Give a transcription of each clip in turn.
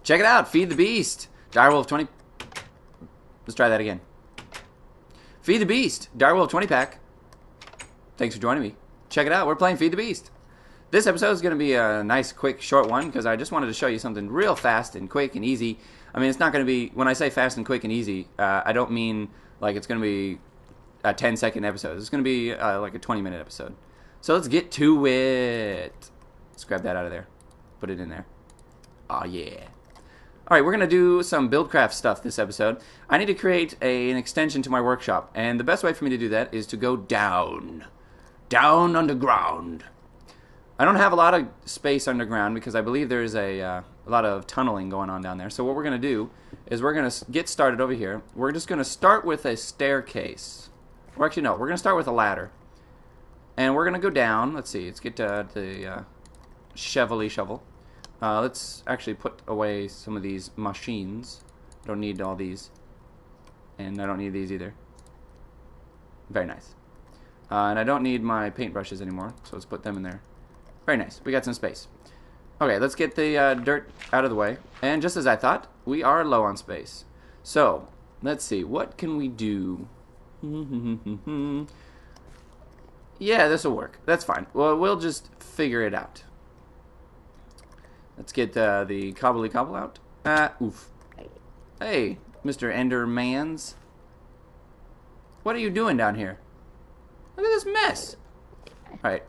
Check it out. Feed the Beast. Direwolf 20. Let's try that again. Feed the Beast. Direwolf 20 pack. Thanks for joining me. Check it out. We're playing Feed the Beast. This episode is going to be a nice, quick, short one because I just wanted to show you something real fast and quick and easy. I mean, it's not going to be, when I say fast and quick and easy, I don't mean like it's going to be a 10-second episode. It's going to be like a 20-minute episode. So let's get to it. Let's grab that out of there. Put it in there. Oh, yeah. All right, we're going to do some Buildcraft stuff this episode. I need to create an extension to my workshop, and the best way for me to do that is to go down underground. I don't have a lot of space underground because I believe there's a lot of tunneling going on down there. So what we're going to do is we're going to get started over here. We're just going to start with a staircase. Or actually, no, we're going to start with a ladder. And we're going to go down. Let's see, let's get to the shovel. Let's actually put away some of these machines. I don't need all these. And I don't need these either. Very nice. And I don't need my paintbrushes anymore, so let's put them in there. Very nice. We got some space. Okay, let's get the dirt out of the way. And just as I thought, we are low on space. So, let's see. What can we do? Yeah, this will work. That's fine. Well, we'll just figure it out. Let's get the cobbly cobble out. Oof. Hey, Mr. Endermans. What are you doing down here? Look at this mess. Alright.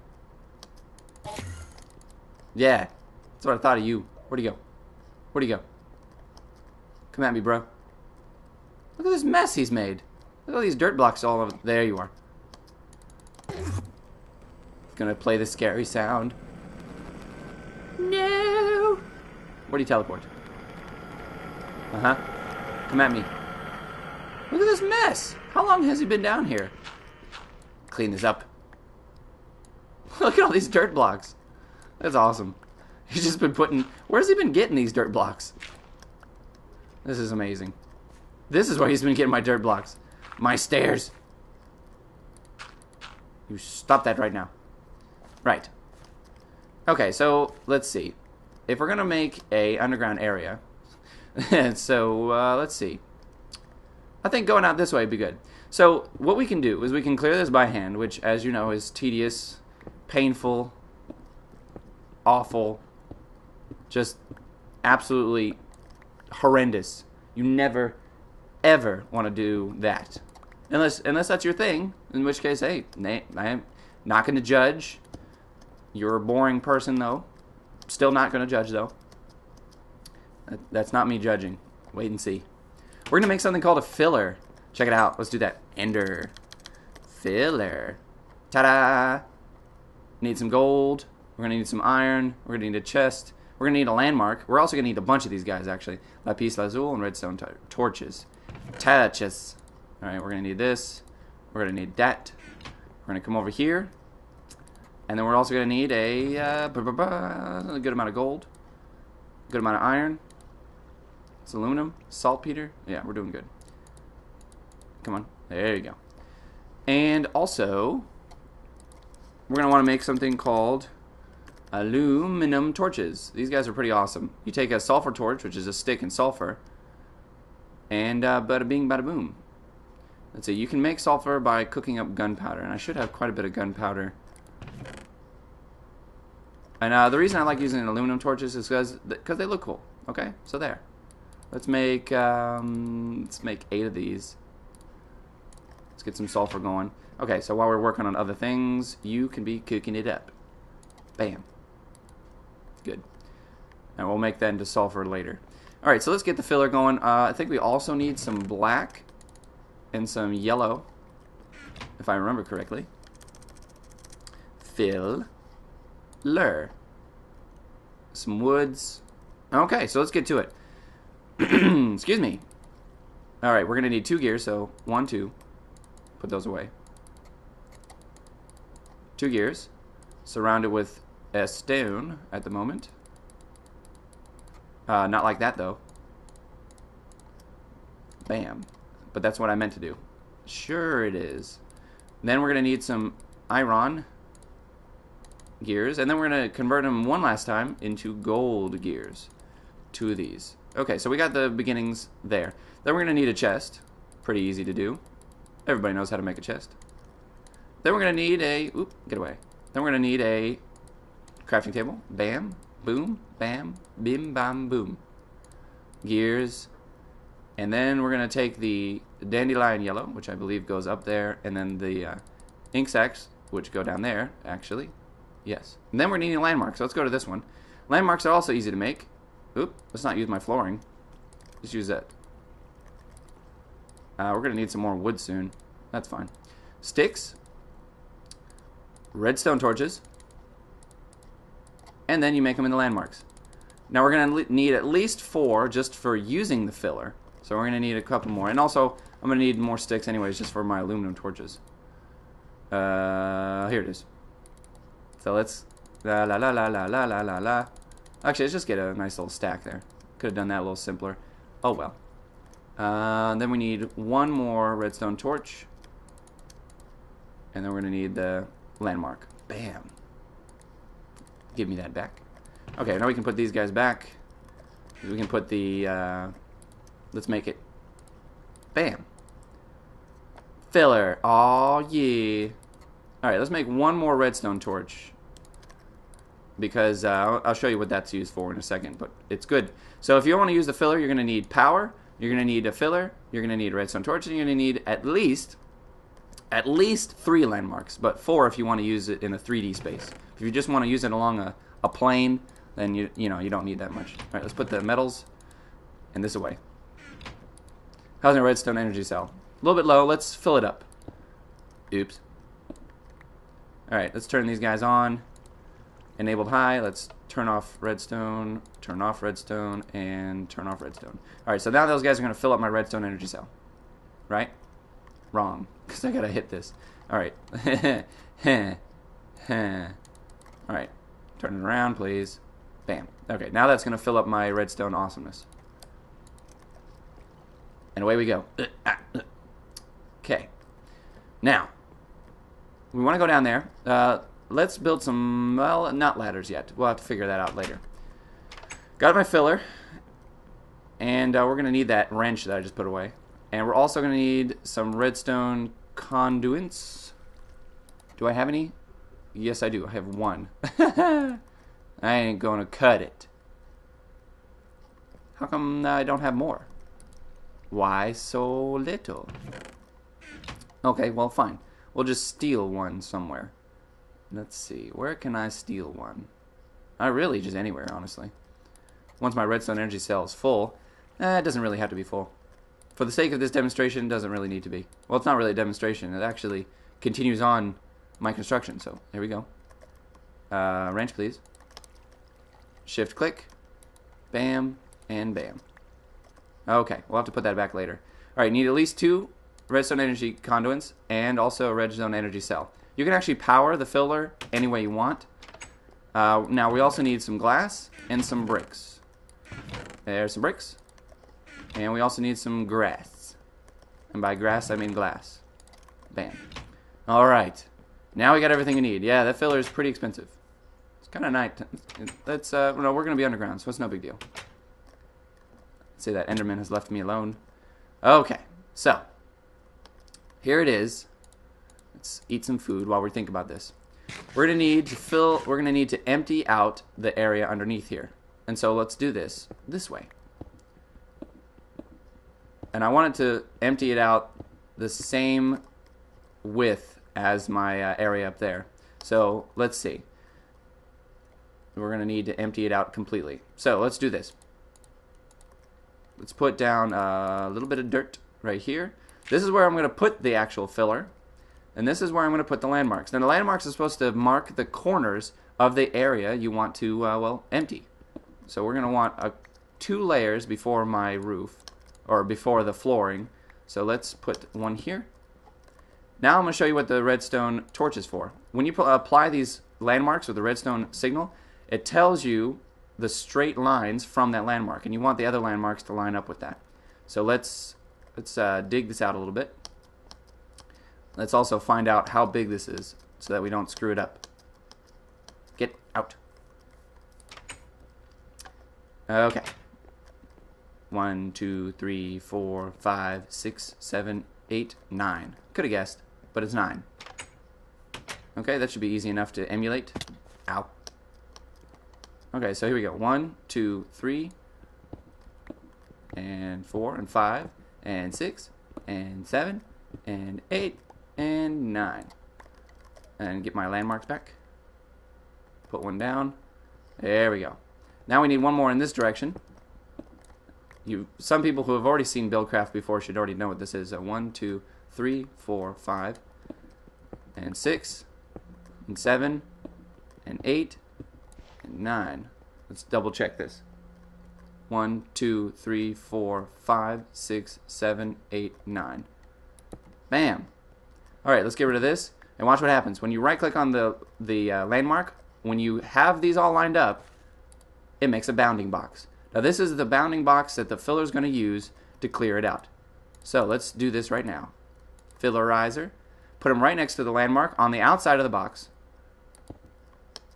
Yeah. That's what I thought of you. Where'd he go? Where'd he go? Come at me, bro. Look at this mess he's made. Look at all these dirt blocks all over. There you are. Gonna play the scary sound. No! Where'd he teleport? Uh-huh. Come at me. Look at this mess. How long has he been down here? Clean this up. Look at all these dirt blocks. That's awesome. He's just been putting... Where's he been getting these dirt blocks? This is amazing. This is where he's been getting my dirt blocks. My stairs. You stop that right now. Right. Okay, so let's see. If we're going to make a underground area... so, let's see. I think going out this way would be good. So, what we can do is we can clear this by hand, which, as you know, is tedious, painful, awful, just absolutely horrendous. You never, ever want to do that. Unless that's your thing, in which case, hey, I'm not going to judge. You're a boring person, though. Still not going to judge, though. That's not me judging. Wait and see. We're going to make something called a filler. Check it out. Let's do that. Ender. Filler. Ta-da! Need some gold. We're going to need some iron. We're going to need a chest. We're going to need a landmark. We're also going to need a bunch of these guys, actually. Lapis lazuli and redstone torches. Torches. Alright, we're going to need this. We're going to need that. We're going to come over here. And then we're also going to need a good amount of gold. Good amount of iron. It's aluminum. Saltpeter. Yeah, we're doing good. Come on. There you go. And also, we're going to want to make something called aluminum torches. These guys are pretty awesome. You take a sulfur torch, which is a stick and sulfur, and bada bing, bada boom. Let's see. You can make sulfur by cooking up gunpowder, and I should have quite a bit of gunpowder. And the reason I like using aluminum torches is because they look cool. Okay, so there. Let's make 8 of these. Let's get some sulfur going. Okay, so while we're working on other things, you can be cooking it up. Bam. Good. And we'll make that into sulfur later. Alright, so let's get the filler going. I think we also need some black and some yellow, if I remember correctly. Filler. Some woods. Okay, so let's get to it. Excuse me. Alright, we're going to need 2 gears, so 1, 2. Put those away. 2 gears. Surrounded with a stone at the moment. Not like that, though. Bam. But that's what I meant to do. Sure it is. Then we're going to need some iron gears, and then we're going to convert them one last time into gold gears. 2 of these. Okay, so we got the beginnings there. Then we're going to need a chest. Pretty easy to do. Everybody knows how to make a chest. Then we're going to need a... Oop, get away. Then we're going to need a crafting table. Bam, boom, bam, bim, bam, boom. Gears. And then we're going to take the dandelion yellow, which I believe goes up there, and then the ink sacks, which go down there, actually. Yes. And then we're needing landmarks. So let's go to this one. Landmarks are also easy to make. Oop, let's not use my flooring. Just use that. We're going to need some more wood soon. That's fine. Sticks. Redstone torches. And then you make them into landmarks. Now we're going to need at least 4 just for using the filler. So we're going to need a couple more. And also, I'm going to need more sticks anyways just for my aluminum torches. Here it is. So let's... La la la la la la la la la. Actually, let's just get a nice little stack there. Could have done that a little simpler. Oh well. Then we need 1 more redstone torch. And then we're going to need the landmark. Bam. Give me that back. Okay, now we can put these guys back. We can put the... let's make it. Bam. Filler. Aw, yeah. Alright, let's make 1 more redstone torch. Because I'll show you what that's used for in a second, but it's good. So if you want to use the filler, you're going to need power, you're going to need a filler, you're going to need a redstone torch, and you're going to need at least 3 landmarks, but 4 if you want to use it in a 3D space. If you just want to use it along a plane, then you don't need that much. All right, let's put the metals and this away. How's my redstone energy cell? A little bit low. Let's fill it up. Oops. All right, let's turn these guys on. Enabled high. Let's turn off redstone, and turn off redstone. Alright, so now those guys are going to fill up my redstone energy cell. Right? Wrong. Because I got to hit this. Alright. Alright. Turn it around, please. Bam. Okay, now that's going to fill up my redstone awesomeness. And away we go. Okay. Now, we want to go down there. Let's build some, well, not ladders yet. We'll have to figure that out later. Got my filler. And we're going to need that wrench that I just put away. And we're also going to need some redstone conduits. Do I have any? Yes, I do. I have 1. I ain't going to cut it. How come I don't have more? Why so little? Okay, well, fine. We'll just steal 1 somewhere. Let's see. Where can I steal 1? Really, just anywhere, honestly. Once my redstone energy cell is full, it doesn't really have to be full. For the sake of this demonstration, it doesn't really need to be. Well, it's not really a demonstration. It actually continues on my construction. So, here we go. Wrench, please. Shift click. Bam, and bam. Okay, we'll have to put that back later. Alright, need at least 2 redstone energy conduits and also a redstone energy cell. You can actually power the filler any way you want. Now, we also need some glass and some bricks. There's some bricks. And we also need some grass. And by grass, I mean glass. Bam. Alright. Now we got everything we need. Yeah, that filler is pretty expensive. It's kind of nice. Let's, no, we're going to be underground, so it's no big deal. Let's say that Enderman has left me alone. Okay, so. Here it is. Let's eat some food while we think about this. We're gonna need to empty out the area underneath here. And so let's do this way. And I want it to empty it out the same width as my area up there. So let's see. We're gonna need to empty it out completely. So let's do this. Let's put down a little bit of dirt right here. This is where I'm gonna put the actual filler. And this is where I'm going to put the landmarks. Now, the landmarks are supposed to mark the corners of the area you want to, well, empty. So we're going to want 2 layers before my roof, or before the flooring. So let's put 1 here. Now I'm going to show you what the redstone torch is for. When you apply these landmarks with the redstone signal, it tells you the straight lines from that landmark. And you want the other landmarks to line up with that. So let's dig this out a little bit. Let's also find out how big this is so that we don't screw it up. Get out. Okay. 1, 2, 3, 4, 5, 6, 7, 8, 9. Could have guessed, but it's 9. Okay, that should be easy enough to emulate. Ow. Okay, so here we go. 1, 2, 3, and 4, and 5, and 6, and 7, and 8, and 9. And get my landmarks back. Put one down. There we go. Now we need one more in this direction. Some people who have already seen Buildcraft before should already know what this is. 1, 2, 3, 4, 5, and 6, and 7, and 8, and 9. Let's double check this. 1, 2, 3, 4, 5, 6, 7, 8, 9. Bam. Alright, let's get rid of this. And watch what happens. When you right click on the landmark, when you have these all lined up, it makes a bounding box. Now this is the bounding box that the filler is going to use to clear it out. So let's do this right now. Fillerizer. Put them right next to the landmark on the outside of the box.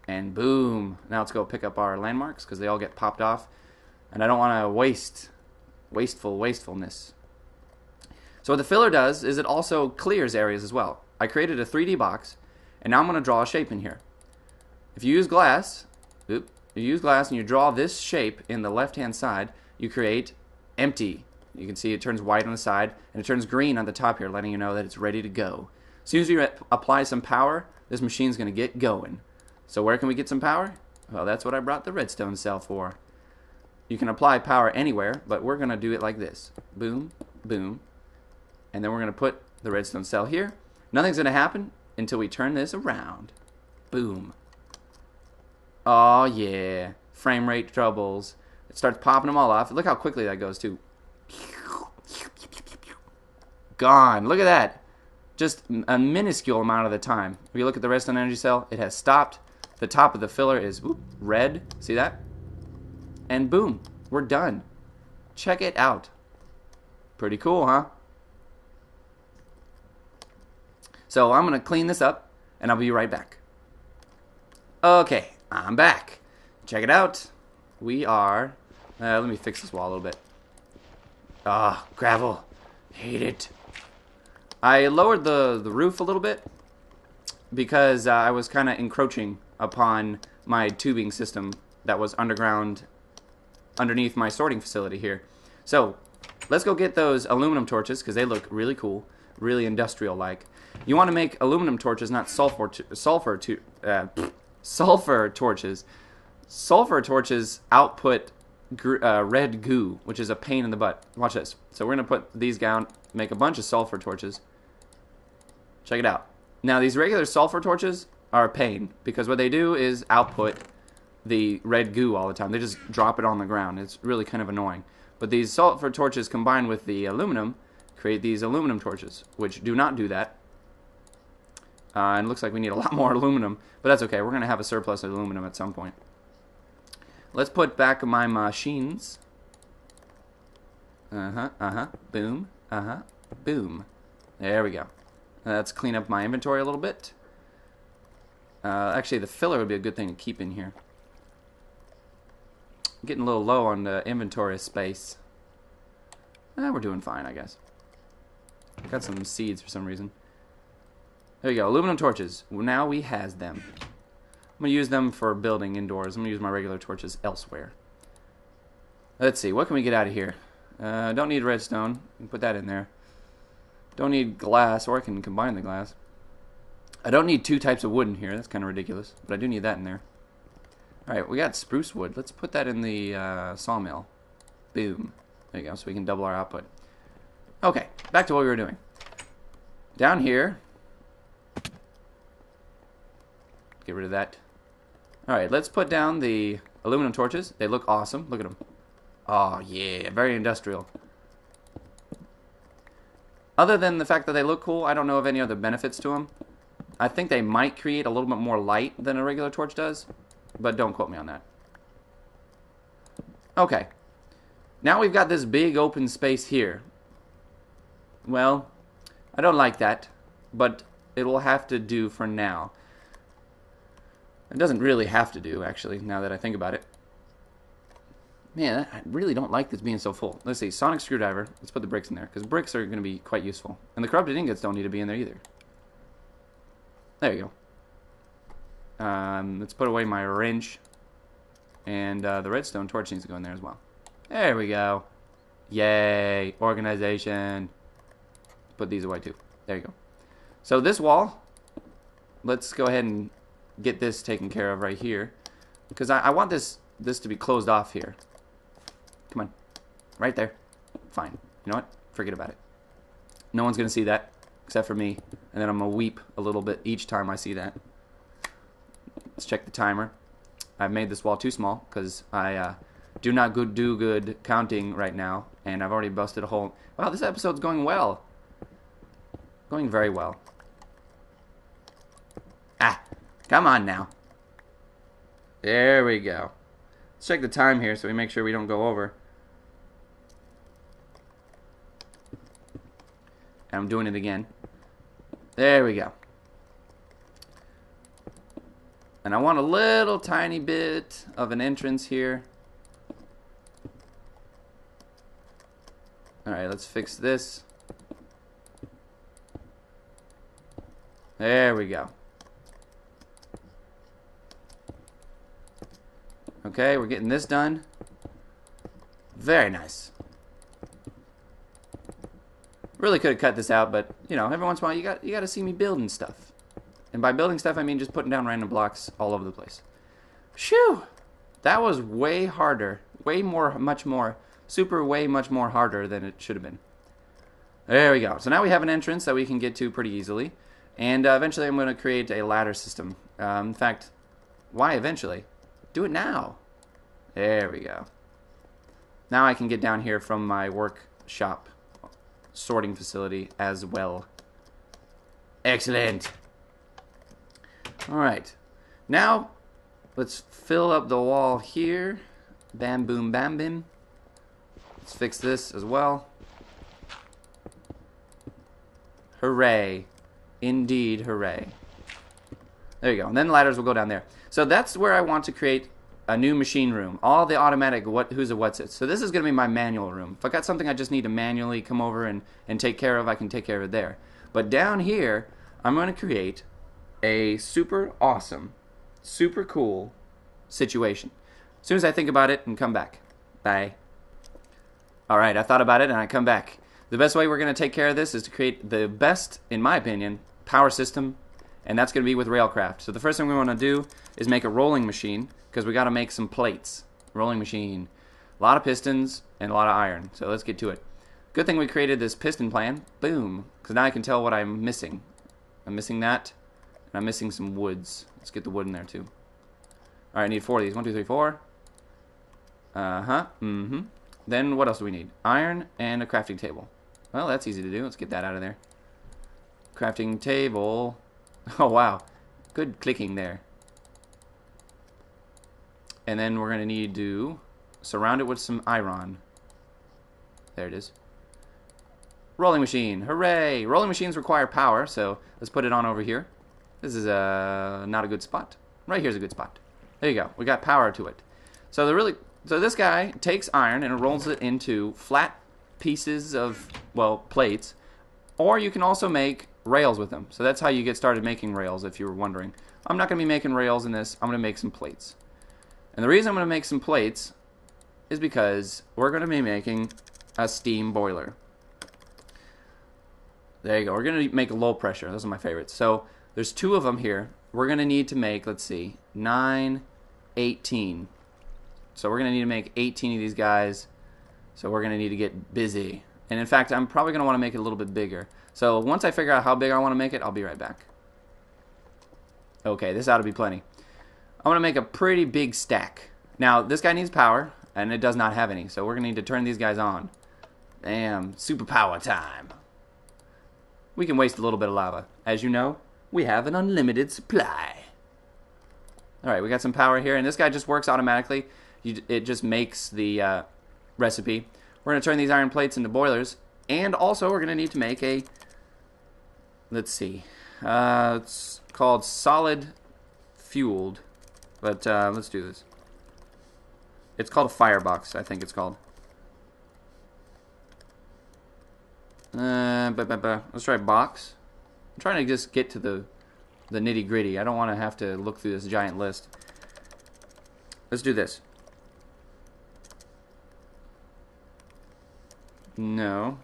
And boom. Now let's go pick up our landmarks because they all get popped off. And I don't want to wastefulness. So what the filler does is it also clears areas as well. I created a 3D box, and now I'm going to draw a shape in here. If you use glass, and you draw this shape in the left-hand side, you create empty. You can see it turns white on the side, and it turns green on the top here, letting you know that it's ready to go. As soon as you apply some power, this machine's going to get going. So where can we get some power? Well, that's what I brought the redstone cell for. You can apply power anywhere, but we're going to do it like this. Boom, boom. And then we're going to put the redstone cell here. Nothing's going to happen until we turn this around. Boom. Oh, yeah. Frame rate troubles. It starts popping them all off. Look how quickly that goes, too. Gone. Look at that. Just a minuscule amount of the time. If you look at the redstone energy cell, it has stopped. The top of the filler is red. See that? And boom. We're done. Check it out. Pretty cool, huh? So I'm going to clean this up, and I'll be right back. Okay, I'm back. Check it out. We are... let me fix this wall a little bit. Ah, gravel. Hate it. I lowered the roof a little bit because I was kind of encroaching upon my tubing system that was underground underneath my sorting facility here. So let's go get those aluminum torches because they look really cool, really industrial-like. You want to make aluminum torches, not sulfur torches. Sulfur torches output red goo, which is a pain in the butt. Watch this. So we're going to put these down, make a bunch of sulfur torches. Check it out. Now these regular sulfur torches are a pain because what they do is output the red goo all the time. They just drop it on the ground. It's really kind of annoying. But these sulfur torches combined with the aluminum create these aluminum torches, which do not do that. And it looks like we need a lot more aluminum, but that's okay. We're going to have a surplus of aluminum at some point. Let's put back my machines. Boom. Boom. There we go. Let's clean up my inventory a little bit. Actually, the filler would be a good thing to keep in here. I'm getting a little low on the inventory space. We're doing fine, I guess. Got some seeds for some reason. There you go, aluminum torches. Now we has them. I'm going to use them for building indoors. I'm going to use my regular torches elsewhere. Let's see, what can we get out of here? Don't need redstone. You can put that in there. Don't need glass, or I can combine the glass. I don't need 2 types of wood in here. That's kind of ridiculous, but I do need that in there. Alright, we got spruce wood. Let's put that in the sawmill. Boom. There you go, so we can double our output. Okay, back to what we were doing. Down here... Get rid of that. Alright, let's put down the aluminum torches. They look awesome. Look at them. Oh, yeah. Very industrial. Other than the fact that they look cool, I don't know of any other benefits to them. I think they might create a little bit more light than a regular torch does, but don't quote me on that. Okay. Now we've got this big open space here. Well, I don't like that, but it will have to do for now. It doesn't really have to do, actually, now that I think about it. Man, I really don't like this being so full. Let's see, sonic screwdriver. Let's put the bricks in there, because bricks are going to be quite useful. And the corrupted ingots don't need to be in there either. There you go. Let's put away my wrench. And the redstone torch needs to go in there as well. There we go. Yay, organization. Put these away too. There you go. So this wall, let's go ahead and get this taken care of right here. Because I want this to be closed off here. Come on. Right there. Fine. You know what? Forget about it. No one's going to see that except for me. And then I'm going to weep a little bit each time I see that. Let's check the timer. I've made this wall too small because I do not do good counting right now. And I've already busted a hole. Wow, this episode's going well. Going very well. Ah, come on now. There we go. Let's check the time here so we make sure we don't go over. And I'm doing it again. There we go. And I want a little tiny bit of an entrance here. Alright, let's fix this. There we go. Okay, we're getting this done. Very nice. Really could have cut this out, but you know, every once in a while you got to see me building stuff. And by building stuff, I mean just putting down random blocks all over the place. Shoo! That was way harder, much more harder than it should have been. There we go. So now we have an entrance that we can get to pretty easily. And eventually I'm going to create a ladder system. In fact, why eventually? Do it now. There we go. Now I can get down here from my workshop sorting facility as well. Excellent. Alright. Now, let's fill up the wall here. Bam, boom, bam, bim. Let's fix this as well. Hooray. Indeed, hooray. There you go. And then the ladders will go down there. So that's where I want to create a new machine room. All the automatic who's a what's it. So this is going to be my manual room. If I got something I just need to manually come over and take care of, I can take care of it there. But down here, I'm going to create a super awesome, super cool situation. As soon as I think about it and come back. Bye. Alright, I thought about it and I come back. The best way we're going to take care of this is to create the best, in my opinion, power system, and that's going to be with Railcraft. So the first thing we want to do is make a rolling machine, because we got to make some plates. Rolling machine. A lot of pistons and a lot of iron. So let's get to it. Good thing we created this piston plan. Boom. Because now I can tell what I'm missing. I'm missing that, and I'm missing some woods. Let's get the wood in there too. Alright, I need 4 of these. 1, 2, 3, 4. Then what else do we need? Iron and a crafting table. Well, that's easy to do. Let's get that out of there. Crafting table. Oh, wow. Good clicking there. And then we're going to need to surround it with some iron. There it is. Rolling machine. Hooray! Rolling machines require power, so let's put it on over here. This is not a good spot. Right here's a good spot. There you go. We got power to it. So this guy takes iron and rolls it into flat pieces of, well, plates, or you can also make rails with them. So that's how you get started making rails, if you were wondering. I'm not going to be making rails in this. I'm going to make some plates. And the reason I'm going to make some plates is because we're going to be making a steam boiler. There you go. We're going to make low pressure. Those are my favorites. So there's 2 of them here. We're going to need to make, let's see, 9, 18. So we're going to need to make 18 of these guys. So we're going to need to get busy. And in fact, I'm probably going to want to make it a little bit bigger. So once I figure out how big I want to make it, I'll be right back. Okay, this ought to be plenty. I'm going to make a pretty big stack. Now, this guy needs power, and it does not have any. So we're going to need to turn these guys on. Damn, superpower time. We can waste a little bit of lava. As you know, we have an unlimited supply. Alright, we got some power here, and this guy just works automatically. It just makes the recipe. We're going to turn these iron plates into boilers, and also we're going to need to make a, let's see, it's called solid fueled, but let's do this. It's called a firebox, I think it's called. Let's try box. I'm trying to just get to the nitty gritty. I don't want to have to look through this giant list. Let's do this. No.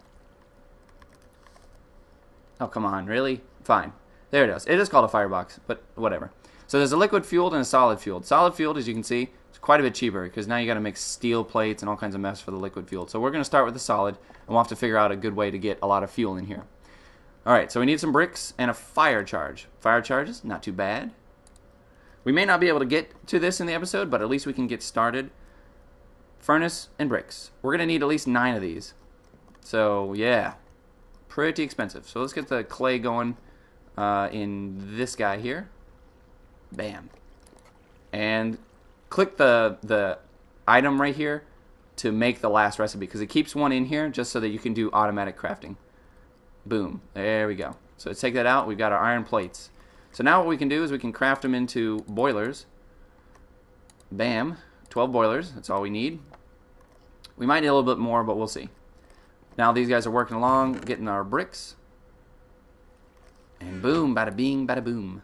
Oh, come on, really? Fine. There it is. It is called a firebox, but whatever. So there's a liquid fueled and a solid fueled. Solid fueled, as you can see, is quite a bit cheaper because now you got to mix steel plates and all kinds of mess for the liquid fueled. So we're going to start with the solid, and we'll have to figure out a good way to get a lot of fuel in here. All right, so we need some bricks and a fire charge. Fire charges, not too bad. We may not be able to get to this in the episode, but at least we can get started. Furnace and bricks. We're going to need at least 9 of these. So, yeah, pretty expensive. So let's get the clay going in this guy here. Bam. And click the item right here to make the last recipe, because it keeps one in here just so that you can do automatic crafting. Boom. There we go. So let's take that out. We've got our iron plates. So now what we can do is we can craft them into boilers. Bam. 12 boilers. That's all we need. We might need a little bit more, but we'll see. Now these guys are working along, getting our bricks. And boom, bada bing, bada boom.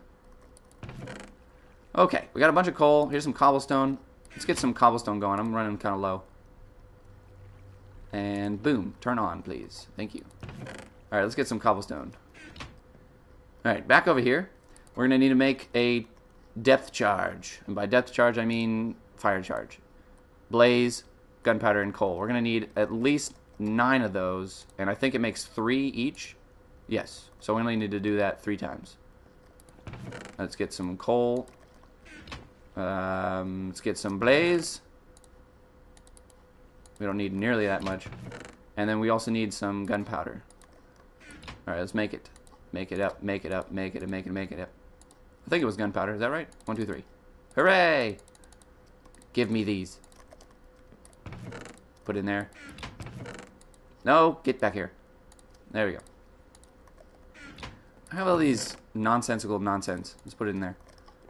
Okay, we got a bunch of coal. Here's some cobblestone. Let's get some cobblestone going. I'm running kind of low. And boom, turn on, please. Thank you. Alright, let's get some cobblestone. Alright, back over here. We're going to need to make a depth charge. And by depth charge, I mean fire charge. Blaze, gunpowder, and coal. We're going to need at least 9 of those. And I think it makes 3 each. Yes. So we only need to do that 3 times. Let's get some coal. Let's get some blaze. We don't need nearly that much. And then we also need some gunpowder. Alright, let's make it. Make it up, make it up, make it, make it, make it up. I think it was gunpowder. Is that right? 1, 2, 3. Hooray! Give me these. Put in there. No, get back here. There we go. I have all these nonsensical nonsense. Let's put it in there.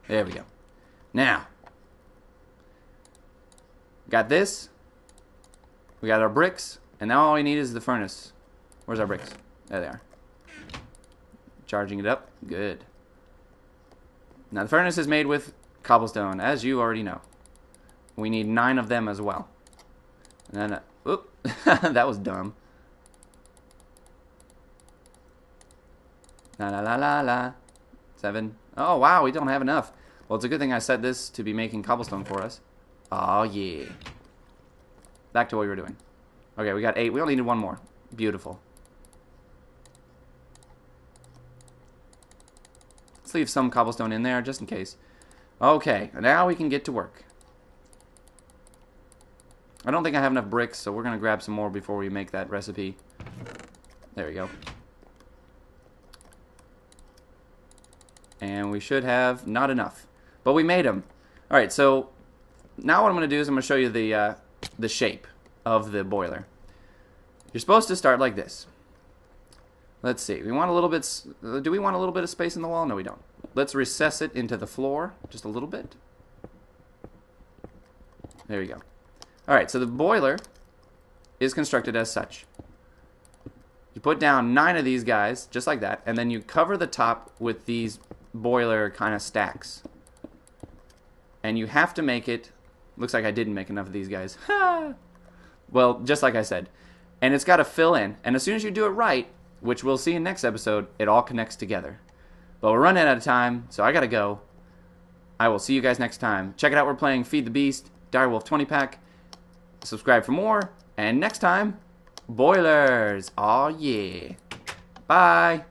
There we go. Now, got this. We got our bricks. And now all we need is the furnace. Where's our bricks? There they are. Charging it up. Good. Now the furnace is made with cobblestone, as you already know. We need 9 of them as well. And then, oop, that was dumb. La la la la la. 7. Oh wow, we don't have enough. Well, it's a good thing I set this to be making cobblestone for us. Oh yeah. Back to what we were doing. Okay, we got 8. We only need 1 more. Beautiful. Let's leave some cobblestone in there just in case. Okay, now we can get to work. I don't think I have enough bricks, so we're going to grab some more before we make that recipe. There we go. And we should have not enough. But we made them. Alright, so now what I'm going to do is I'm going to show you the shape of the boiler. You're supposed to start like this. Let's see. We want a little bit. Do we want a little bit of space in the wall? No, we don't. Let's recess it into the floor just a little bit. There we go. Alright, so the boiler is constructed as such. You put down 9 of these guys, just like that, and then you cover the top with these boiler kind of stacks. And you have to make it. Looks like I didn't make enough of these guys. Well, just like I said. And it's got to fill in. And as soon as you do it right, which we'll see in next episode, it all connects together. But we're running out of time, so I gotta go. I will see you guys next time. Check it out, we're playing Feed the Beast, Direwolf 20 pack. Subscribe for more, and next time, boilers. Aw yeah. Bye.